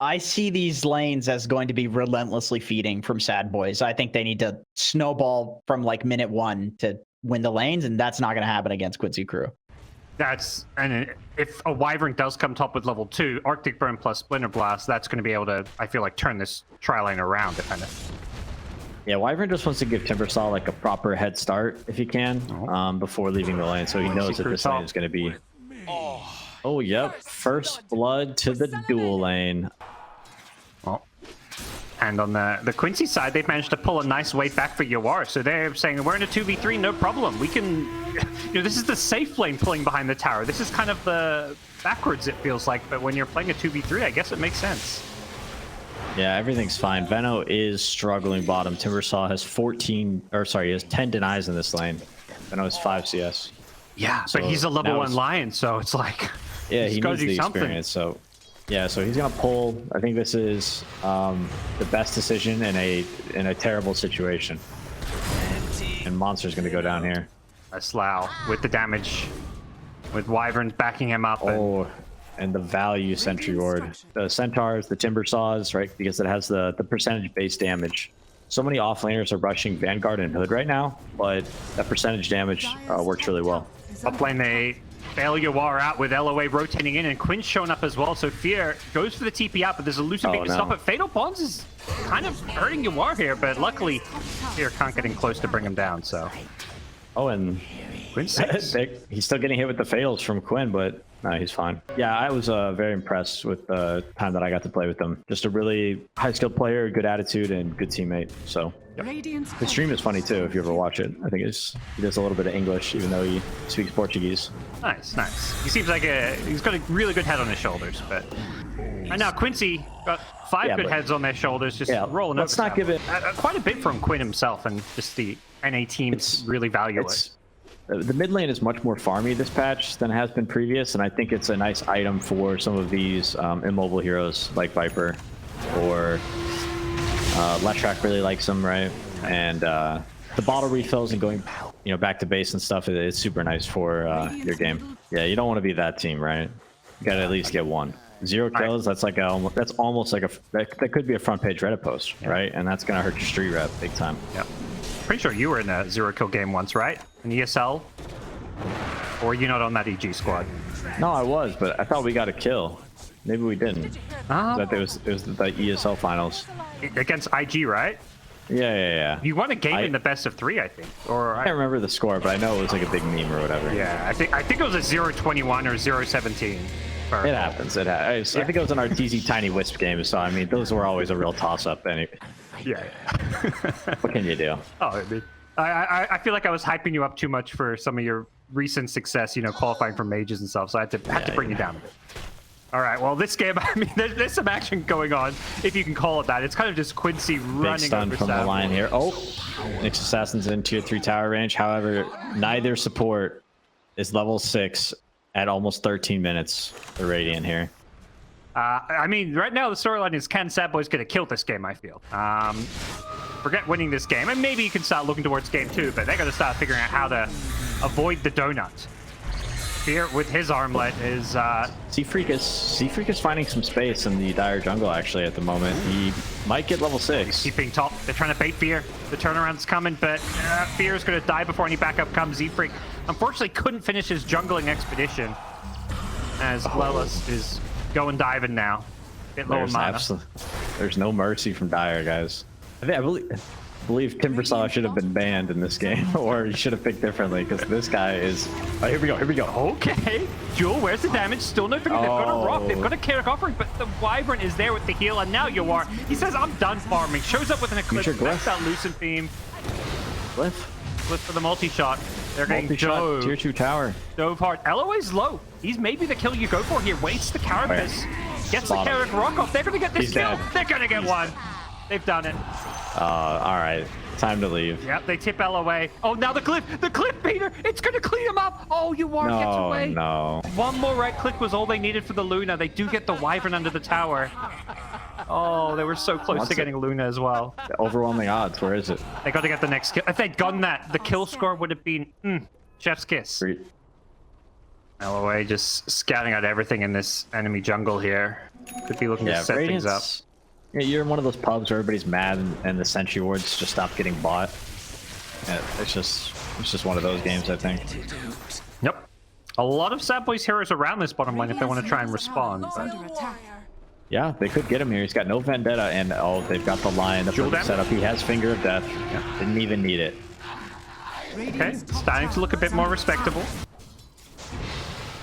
I see these lanes as going to be relentlessly feeding from SADBOYS. I think they need to snowball from like minute 1 to win the lanes, and that's not going to happen against QUINCY crew. And if a Wyvern does come top with level 2, Arctic Burn plus Splinter Blast, that's going to be able to, I feel like, turn this tri lane around, kind of. Yeah, Wyvern just wants to give Timbersaw like a proper head start if he can before leaving the lane, so he knows that this lane is going to be. Oh, yep. First blood to the dual lane. Well, and on the QUINCY side, they've managed to pull a nice way back for Yawar. So they're saying, we're in a 2v3, no problem. We can... You know, this is the safe lane pulling behind the tower. This is kind of the backwards, it feels like. But when you're playing a 2v3, I guess it makes sense. Yeah, everything's fine. Veno is struggling bottom. Timbersaw has 14... Or, sorry, he has 10 denies in this lane. Veno has 5 CS. Yeah, so but he's a level 1 Lion, so it's like... Yeah, he needs the experience, so yeah, so he's gonna pull. I think this is the best decision in a terrible situation. And Monster's gonna go down here. A Slough with the damage, with Wyverns backing him up. And the value Sentry Ward, the Centaurs, the Timbersaws, right? Because it has the percentage base damage. So many offlaners are rushing Vanguard and Hood right now, but that percentage damage works really well. Up lane they fail Yawar out with LOA rotating in, and Quinn's showing up as well, so Fear goes for the TP out, but there's a Lucent beam to stop it. Fatal Bonds is kind of hurting Yawar here, but luckily Fear can't get in close to bring him down, so... Oh, and Quinn's he's still getting hit with the fails from Quinn, but no, he's fine. Yeah, I was very impressed with the time that I got to play with him. Just a really high-skilled player, good attitude, and good teammate, so... The stream is funny too if you ever watch it. I think he does a little bit of English even though he speaks Portuguese. Nice, nice. He seems like he's got a really good head on his shoulders, but and now QUINCY got 5 good heads on their shoulders, just rolling over. Let's not give it quite a bit from Quinn himself, and just the NA teams really value it. The mid lane is much more farmy this patch than it has been previous, and I think it's a nice item for some of these immobile heroes like Viper or Letrak really likes him, right? And the bottle refills and going, back to base and stuff is super nice for your game. Yeah, you don't want to be that team, right? You gotta at least get 1. 0 kills. That's like that's almost like that could be a front page Reddit post, right? And that's gonna hurt your street rep big time. Yep. Pretty sure you were in a 0 kill game once, right? In ESL, or were you not on that EG squad? No, I was, but I thought we got a kill. Maybe we didn't. That it was the ESL finals against IG, right? Yeah. You won a game in the best of 3, I think. Or I can't remember the score, but I know it was like a big meme or whatever. Yeah, I think it was a 0-21 or 0-17. It happens. I think it was an RTZ Tiny Wisp game, so I mean, those were always a real toss-up. Yeah. What can you do? I feel like I was hyping you up too much for some of your recent success, qualifying for majors and stuff, so I had to bring you down a bit. All right, well, this game, I mean, there's some action going on, if you can call it that. It's kind of just QUINCY running big stun over from the line here. Oh, Nyx Assassin's in tier 3 tower range. However, neither support is level 6 at almost 13 minutes for Radiant here. I mean, right now the storyline is, can SADBOYS get a kill this game, I feel. Forget winning this game, and maybe you can start looking towards game 2, but they got to start figuring out how to avoid the donut. Here with his armlet is Seafreak is finding some space in the dire jungle actually at the moment. He might get level 6. He's keeping top. They're trying to bait Fear. The turnaround's coming, but Fear is going to die before any backup comes. Seafreak unfortunately couldn't finish his jungling expedition as Lelis is going diving now. Bit low in mana. There's no mercy from Dire, guys. I believe Timbersaw should have been banned in this game, or he should have picked differently, because this guy is... Oh, here we go. Okay. Jewel, where's the damage? Still no figure. They've got a rock. They've got a Chaotic Offering, but the Wyvern is there with the heal, and now Yawar. He says, I'm done farming. Shows up with an Eclipse. That's that Lucent Beam. Glyph for the multi-shot. They're getting dove. Tier 2 tower. Dove hard. LOA's low. He's maybe the kill you go for here. Waits the Carapace. Gets the Chaotic Rock off. They're going to get this kill. They're going to get one. They've done it. All right. Time to leave. Yep, they tip LOA. Oh, now the cliff beater. It's going to clean him up. Oh, Yawar gets away. No. One more right click was all they needed for the Luna. They do get the Wyvern under the tower. Oh, they were so close to getting Luna as well. The overwhelming odds. Where is it? They got to get the next kill. If they'd gotten that, the kill score would have been chef's kiss. Great. LOA just scouting out everything in this enemy jungle here. Could be looking to set things up. Yeah, you're in one of those pubs where everybody's mad and the sentry wards just stop getting bought. Yeah, it's just one of those games, I think. Yep. A lot of SADBOYS heroes around this bottom lane if they want to try and respond. But... yeah, they could get him here. He's got no vendetta, and oh, they've got the lion, the perfect setup. He has Finger of Death. Yeah, didn't even need it. Okay, starting to look a bit more respectable.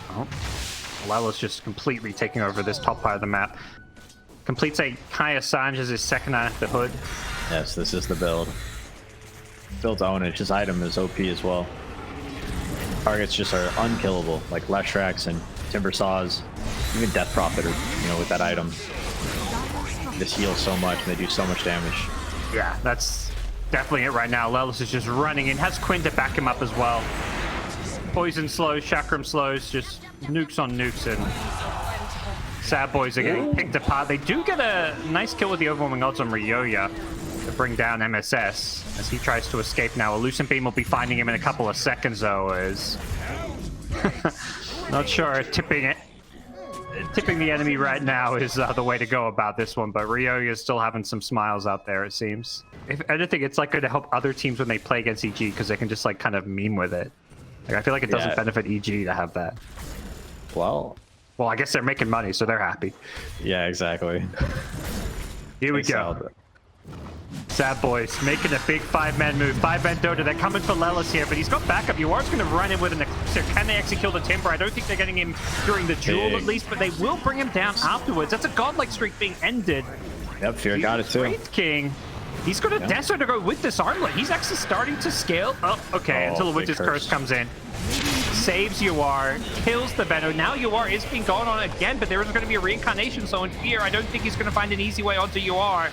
Oh, Lala's just completely taking over this top part of the map. Completes a Kai Assange as his second eye of the hood. Yes, this is the build. Build's ownage. His item is OP as well. Targets just are unkillable, like Leshraks and Timber Saws, even Death Prophet, or, you know, with that item. They just heal so much and they do so much damage. Yeah, that's definitely it right now. Lelis is just running in, has Quinn to back him up as well. Poison slows, Chakram slows, just nukes on nukes, and SADBOYS are getting picked apart. They do get a nice kill with the overwhelming odds on Ryoya to bring down MSS as he tries to escape now. A Lucent Beam will be finding him in a couple of seconds, though, as... not sure tipping the enemy right now is the way to go about this one, but Ryoya is still having some smiles out there, it seems. If anything, it's like going to help other teams when they play against EG, because they can just like kind of meme with it. Like, I feel like it doesn't benefit EG to have that. Well, I guess they're making money, so they're happy. Yeah, exactly. Here we go. SADBOYS making a big 5-man move. 5-man Dota. They're coming for Lelis here, but he's got backup. Yuar's going to run in with an Eclipse. Can they actually kill the Timber? I don't think they're getting him during the duel at least, but they will bring him down afterwards. That's a godlike streak being ended. Yep, Fear got it too. Wraith King. He's got a Desert to go with this armlet. He's actually starting to scale up. Okay, until the Witch's Curse comes in. Saves Yuar, kills the Venom. Now Yuar is being gone on again, but there is going to be a reincarnation, so in Fear, I don't think he's going to find an easy way onto Yuar.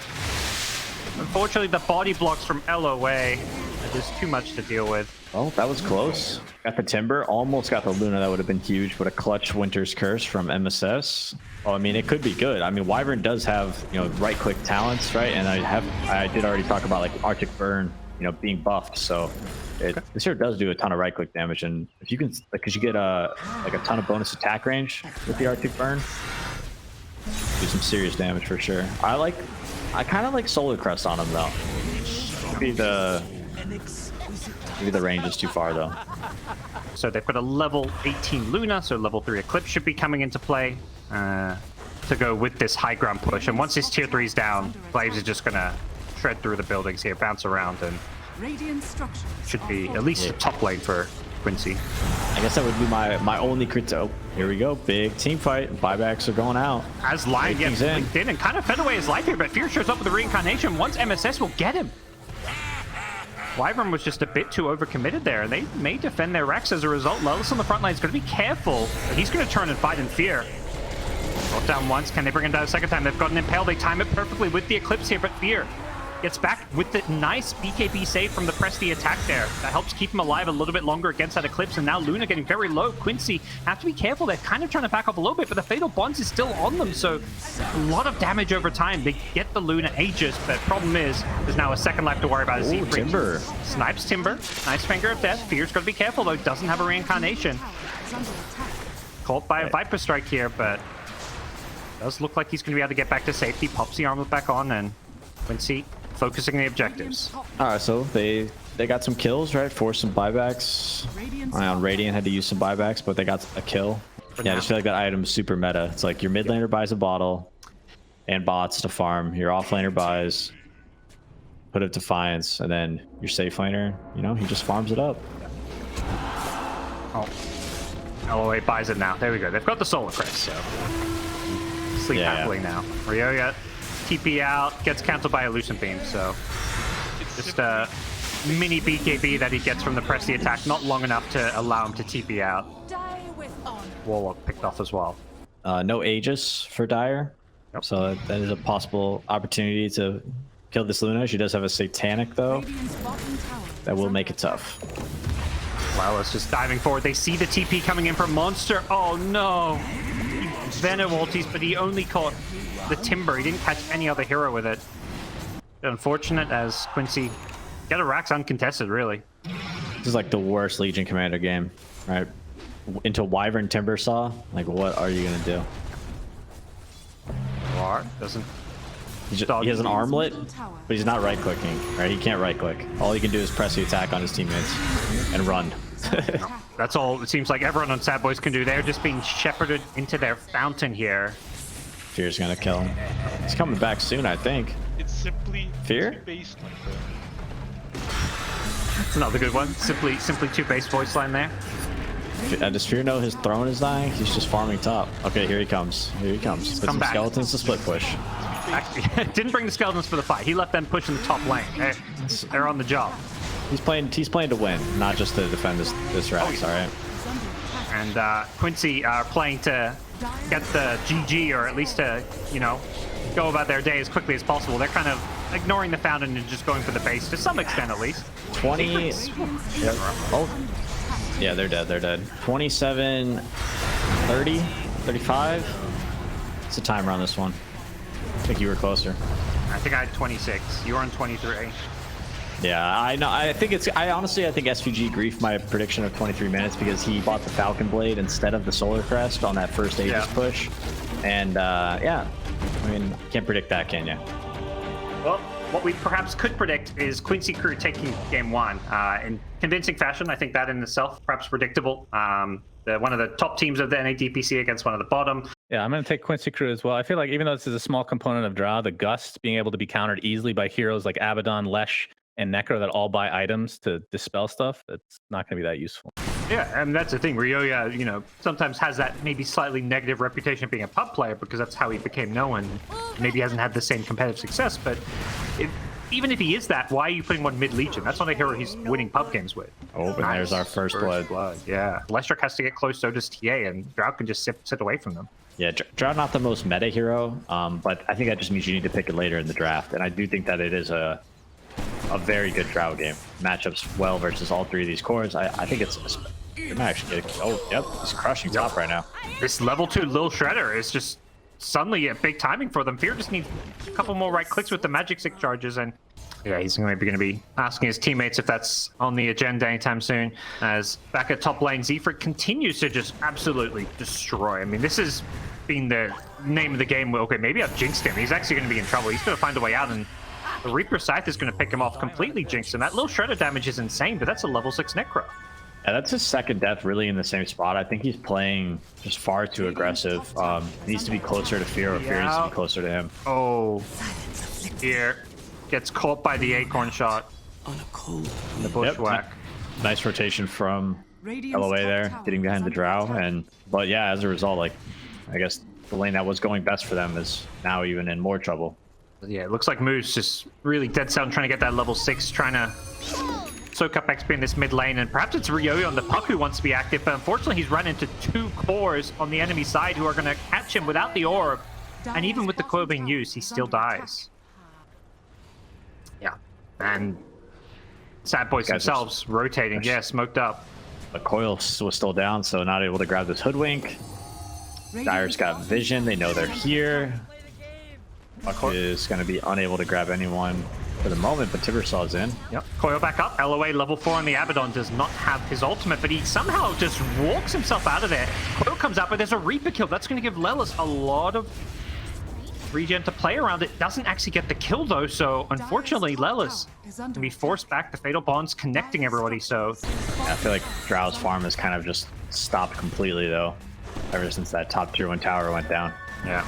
Unfortunately, the body blocks from LOA. There's too much to deal with. Well, that was close. Got the Timber, almost got the Luna. That would have been huge, but a clutch Winter's Curse from MSS. Well, I mean, it could be good. I mean, Wyvern does have, you know, right-click talents, right? And I did already talk about, like, Arctic Burn, you know, being buffed, so this here does do a ton of right-click damage, and if you can, like, because you get like a ton of bonus attack range with the Arctic Burn, do some serious damage for sure. I kind of like Solar Crest on him though. Maybe the range is too far though. So they've got a level 18 Luna, so level 3 Eclipse should be coming into play to go with this high ground push. And once this tier 3 is down, Flames is just gonna shred through the buildings here, bounce around, and should be at least the top lane for Quincy. I guess that would be my only crit. Oh, here we go. Big team fight. Buybacks are going out. As Lion gets linked in and kind of fed away his life here, but Fear shows up with the reincarnation. Once MSS will get him. Wyvern was just a bit too overcommitted there, and they may defend their Rex as a result. Lelis on the front line is going to be careful, but he's going to turn and fight in Fear. Brought down once. Can they bring him down a second time? They've got an Impale. They time it perfectly with the Eclipse here, but Fear gets back with the nice BKB save from the press the attack there. That helps keep him alive a little bit longer against that Eclipse, and now Luna getting very low. Quincy have to be careful. They're kind of trying to back up a little bit, but the Fatal Bonds is still on them, so a lot of damage over time. They get the Luna Aegis, but problem is there's now a second life to worry about. Timber. Snipes Timber. Nice Finger of Death. Fear's got to be careful, though. Doesn't have a reincarnation. Caught by a Viper Strike here, but does look like he's going to be able to get back to safety. Pops the armor back on, and Quincy focusing the objectives. All right, so they got some kills, right? Forced some buybacks. Radiant had to use some buybacks, but they got a kill. Yeah, I just feel like that item is super meta. It's like your mid laner buys a bottle and bots to farm. Your off laner buys, put up Defiance, and then your safe laner, you know, he just farms it up. Oh, LOA buys it now. There we go. They've got the Solar Crest, so sleep happily now. Ryoya TP out, gets cancelled by a Lucent Beam, so just a mini BKB that he gets from the press the attack, not long enough to allow him to TP out. Warlock picked off as well. No Aegis for Dire, so that is a possible opportunity to kill this Luna. She does have a Satanic though, that will make it tough. Wow, it's just diving forward. They see the TP coming in from Monster. Oh no! Venom ultis, but he only caught the Timber. He didn't catch any other hero with it. Unfortunate as Quincy got a Rax uncontested, really. This is like the worst Legion Commander game, right? Into Wyvern Timber Saw. Like, what are you gonna do? UR. Doesn't. He has an armlet, but he's not right clicking. Right? He can't right click. All he can do is press the attack on his teammates and run. That's all it seems like everyone on SADBOYS can do. They're just being shepherded into their fountain here. Fear's gonna kill him. He's coming back soon, I think. It's simply Fear? based like That's another good one. Simply two-base voice line there. Does Fear know his throne is dying? He's just farming top. Okay, here he comes. Here he comes. Put some skeletons to split push. Actually, didn't bring the skeletons for the fight. He left them pushing the top lane. They're on the job. He's playing to win, not just to defend this Rax, all right? And QUINCY are playing to get the GG, or at least to, you know, go about their day as quickly as possible. They're kind of ignoring the fountain and just going for the base, to some extent at least. 20... Yep. Oh. Yeah, they're dead, they're dead. 27, 30, 35. What's the timer on this one? I think you were closer. I think I had 26. You were on 23. Yeah, I know. I think honestly, I think SVG griefed my prediction of 23 minutes because he bought the Falcon Blade instead of the Solar Crest on that first Aegis push. And yeah, I mean, can't predict that, can you? Well, what we perhaps could predict is QUINCY crew taking game one in convincing fashion. I think that in itself, perhaps predictable. One of the top teams of the NA DPC against one of the bottom. Yeah, I'm going to take QUINCY crew as well. I feel like even though this is a small component of Drow, the Gust being able to be countered easily by heroes like Abaddon, Lesh, and Necro that all buy items to dispel stuff, that's not going to be that useful. Yeah, and that's the thing. Ryoya, you know, sometimes has that maybe slightly negative reputation of being a pub player because that's how he became known. Maybe he hasn't had the same competitive success, but even if he is that, why are you putting one mid-legion? That's not a hero he's winning pub games with. Oh, and there's our first blood. Yeah. Leshrac has to get close, so does TA, and Drow can just sit away from them. Yeah, Drow not the most meta hero, but I think that just means you need to pick it later in the draft, and I do think that it is a very good Drow game. Matchups well versus all three of these cores. I think it's... You might actually get it. Oh, yep, he's crushing top right now. This level 2 Lil Shredder is just suddenly a big timing for them. Fear just needs a couple more right clicks with the Magic Stick charges, and yeah, he's maybe going to be asking his teammates if that's on the agenda anytime soon. As back at top lane, Zefrid continues to just absolutely destroy. I mean, this has been the name of the game. Okay, maybe I've jinxed him. He's actually going to be in trouble. He's going to find a way out, and the Reaper Scythe is going to pick him off completely jinxed, and that Lil Shredder damage is insane, but that's a level 6 Necro. Yeah, that's his second death really in the same spot. I think he's playing just far too aggressive. He needs to be closer to Fear, or Fear needs to be closer to him. Oh, Fear gets caught by the Acorn shot. The bushwhack. Yep. Nice rotation from LOA there, getting behind the Drow. But yeah, as a result, like, I guess the lane that was going best for them is now even in more trouble. Yeah, it looks like Moose just really dead set on trying to get that level 6, trying to soak up XP in this mid lane, and perhaps it's Ryoya on the puck who wants to be active, but unfortunately he's run into 2 cores on the enemy side who are going to catch him without the orb, and even with the coil being used, he still dies. Yeah, and SADBOYS themselves rotating, yeah, smoked up. The coil was still down, so not able to grab this Hoodwink. Dire's got vision, they know they're here. Puck is going to be unable to grab anyone for the moment, but Tibersaw's in. Yep, coil back up. LOA level 4 on the Abaddon does not have his ultimate, but he somehow just walks himself out of there. Coil comes out, but there's a Reaper kill. That's going to give Lelis a lot of regen to play around. It doesn't actually get the kill though, so unfortunately Lelis can be forced back. The Fatal Bond's connecting everybody, so... Yeah, I feel like Drow's farm has kind of just stopped completely though, ever since that top tier 1 tower went down. Yeah.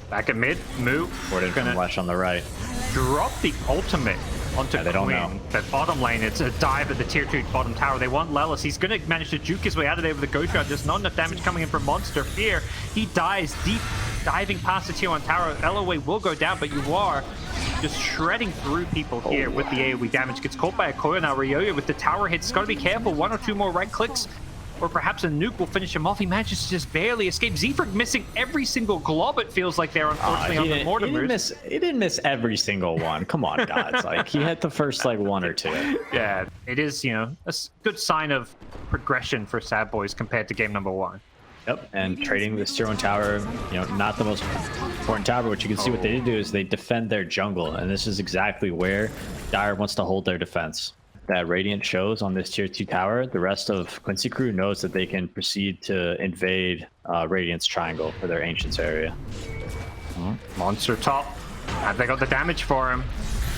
Back at mid, Moo. Gordon from Lesh on the right. Drop the ultimate onto they don't know. But bottom lane, it's a dive at the tier 2 bottom tower. They want Lelis. He's going to manage to juke his way out of there with the Ghost Shot. Just not enough damage coming in from Monster. Fear, he dies deep, diving past the tier 1 tower. LOA will go down, but you are just shredding through people here with the AoE damage. Gets caught by a coil now. Ryoya with the tower hits. Got to be careful. 1 or 2 more right clicks, or perhaps a nuke will finish him off. He manages to just barely escape. Zefrid missing every single glob, it feels like there, unfortunately, on the Mortimers. He didn't miss every single one. Come on, GoDz. Like, he hit the first, like, 1 or 2. Yeah, it is, you know, a good sign of progression for SADBOYS compared to game number 1. Yep, and trading this tier 1 tower, you know, not the most important tower, but you can see what they did do is they defend their jungle, and this is exactly where Dire wants to hold their defense. that Radiant shows on this tier 2 tower, the rest of Quincy crew knows that they can proceed to invade Radiant's triangle for their Ancients area. Monster top. Have they got the damage for him?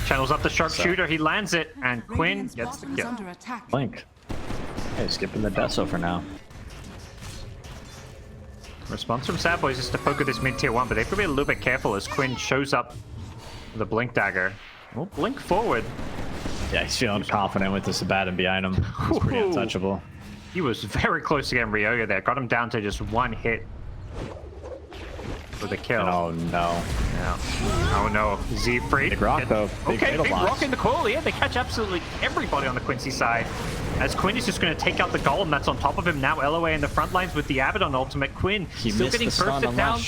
Channels up the sharpshooter. He lands it, and Quinn gets the kill. Blink. Hey, skipping the Deso for now. Response from SADBOYS is to poke at this mid tier 1, but they've got to be a little bit careful as Quinn shows up with a blink dagger. Well, blink forward. Yeah, he's feeling confident with this Abaddon behind him. He's pretty untouchable. He was very close to getting Ryoga there. Got him down to just one hit with a kill. And oh no. Yeah. Oh no. Z-Free. Big rock though. Okay, big rock in the coil. Yeah, they catch absolutely everybody on the Quincy side. As Quinn is just going to take out the Golem that's on top of him. Now LOA in the front lines with the Abaddon ultimate. Quinn still getting bursted down.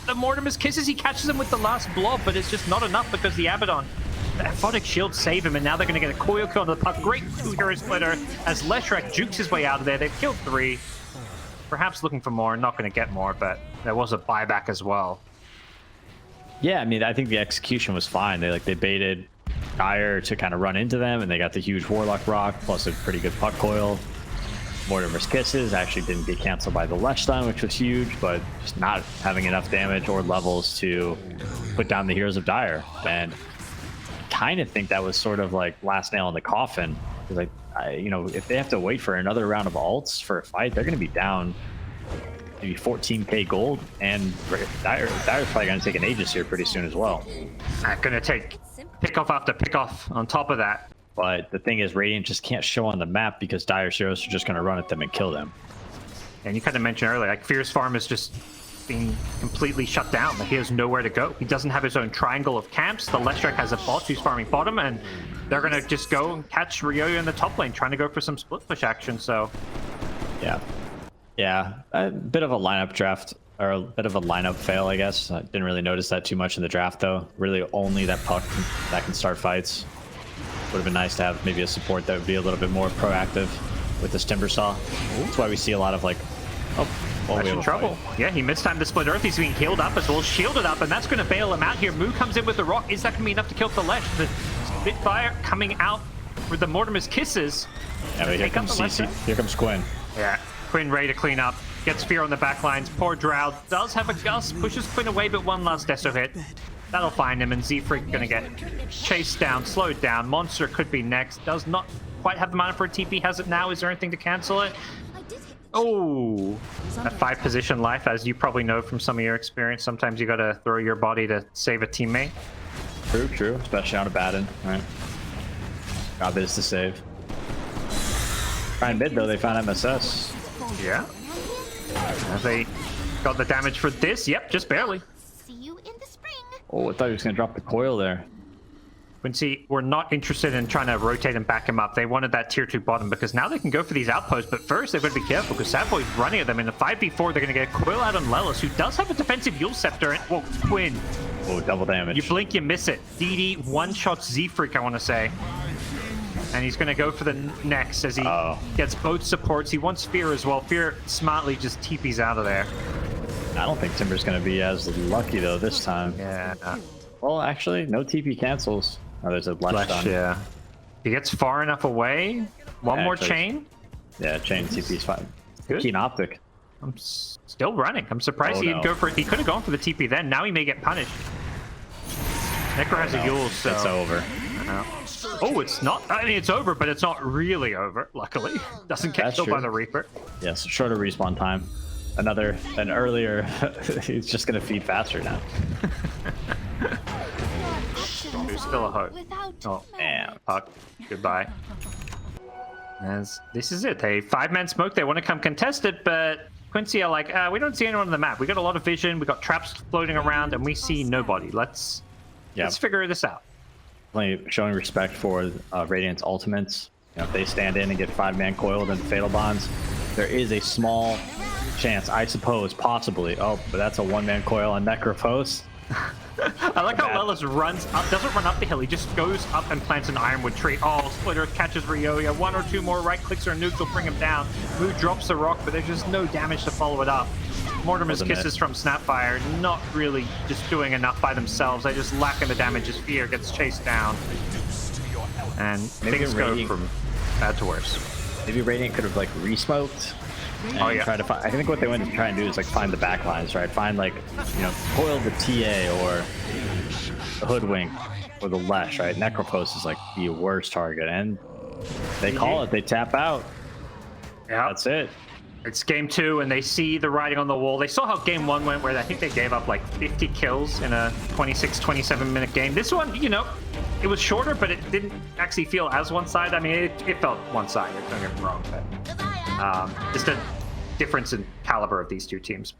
The Mortimer's Kisses, he catches him with the last blob, but it's just not enough because the Abaddon, the Aphotic Shield save him, and now they're going to get a coil kill on the puck. Great 2-hero splitter as Leshrac jukes his way out of there. They've killed 3. Perhaps looking for more, not going to get more, but there was a buyback as well. Yeah, I mean, I think the execution was fine. They baited Dire to kind of run into them, and they got the huge Warlock Rock, plus a pretty good puck coil. Mortimer's Kisses actually didn't get canceled by the Leshstein, which was huge, but just not having enough damage or levels to put down the Heroes of Dire. And kind of think that was sort of like last nail in the coffin. Because you know, if they have to wait for another round of ults for a fight, they're going to be down maybe 14k gold, and Dire's probably going to take an Aegis here pretty soon as well. Going to take pickoff after pickoff on top of that. But the thing is, Radiant just can't show on the map because Dire's heroes are just going to run at them and kill them. And you kind of mentioned earlier, like Fierce Farm is just being completely shut down. Like, he has nowhere to go. He doesn't have his own triangle of camps. The Leshrac has a bot who's farming bottom, and they're going to just go and catch Ryoga in the top lane, trying to go for some split push action. So, yeah, a bit of a lineup draft, or a bit of a lineup fail, I guess. I didn't really notice that too much in the draft, though. Really, only that puck that can start fights. Would have been nice to have maybe a support that would be a little bit more proactive with this Timbersaw. That's why we see a lot of like, that's in trouble. Yeah, he missed time to split earth. He's being healed up as well, shielded up, and that's going to bail him out here. Moo comes in with the rock. Is that going to be enough to kill the Lesh? The Spitfire coming out with the Mortimer's Kisses. Yeah, but here comes CC. Here comes Quinn. Yeah, Quinn ready to clean up. Gets Fear on the back lines. Poor Drow does have a gust, pushes Quinn away, but one last Deso hit. That'll find him, and Z-Freak going to get chased down, slowed down. Monster could be next. Does not quite have the mana for a TP. Has it now? Is there anything to cancel it? Oh, a 5-position life, as you probably know from some of your experience. Sometimes you got to throw your body to save a teammate. True. Especially on a Abaddon. All right. GoDz to save. Trying mid, though, they found MSS. Yeah. Have they got the damage for this? Yep, just barely. Oh, I thought he was going to drop the coil there. Quincy, we're not interested in trying to rotate and back him up. They wanted that tier 2 bottom because now they can go for these outposts, but first they've got to be careful because SADBOYS running at them. In a 5v4, they're going to get a coil out on Lelis, who does have a defensive Yule Scepter. And, well, Quinn. Oh, double damage. You blink, you miss it. DD one-shots Z-Freak, I want to say. And he's going to go for the next as he gets both supports. He wants Fear as well. Fear smartly just TPs out of there. I don't think Timber's going to be as lucky, though, this time. Yeah. Well, actually, no TP cancels. Oh, there's a Flash. Yeah. He gets far enough away. One more chain. Yeah, chain TP's fine. Good. Keen Optic. I'm still running. I'm surprised he didn't go for it. He could have gone for the TP then. Now he may get punished. Necro has a Yule, so... It's over. Oh, it's not. I mean, it's over, but it's not really over, luckily. Doesn't get killed by the Reaper. Yes, shorter respawn time. An earlier, he's just going to feed faster now. There's still a hope. Oh, damn. Puck. Goodbye. As this is it. They 5-man smoke. They want to come contest it, but Quincy are like, we don't see anyone on the map. We got a lot of vision. We got traps floating around, and we see nobody. Let's figure this out. Definitely showing respect for Radiant's ultimates. You know, if they stand in and get 5-man coiled and Fatal Bonds, there is a small chance, I suppose, possibly. Oh, but that's a 1-man coil on Necropos. I like how Lelis runs up, doesn't run up the hill, he just goes up and plants an Ironwood tree. Oh, Splitter catches Ryoga. 1 or 2 more right clicks or nukes will bring him down. Moo drops the rock, but there's just no damage to follow it up. Mortimer's Kisses from Snapfire, not really just doing enough by themselves. They just lacking the damage as Fear gets chased down. And Maybe things go Radiant- from bad to worse. Maybe Radiant could have like re-smoked. And Oh, yeah. try to find, I think what they went to try and do is like find the backlines, right? Find like, you know, coil the TA or the Hoodwink or the Lesh, right? Necropost is like the worst target, and they call it. They tap out. Yeah. That's it. It's game 2, and they see the writing on the wall. They saw how game 1 went, where I think they gave up like 50 kills in a 26, 27-minute game. This one, you know, it was shorter, but it didn't actually feel as one-sided. I mean, it felt one-sided, don't get me wrong, but just a difference in caliber of these two teams.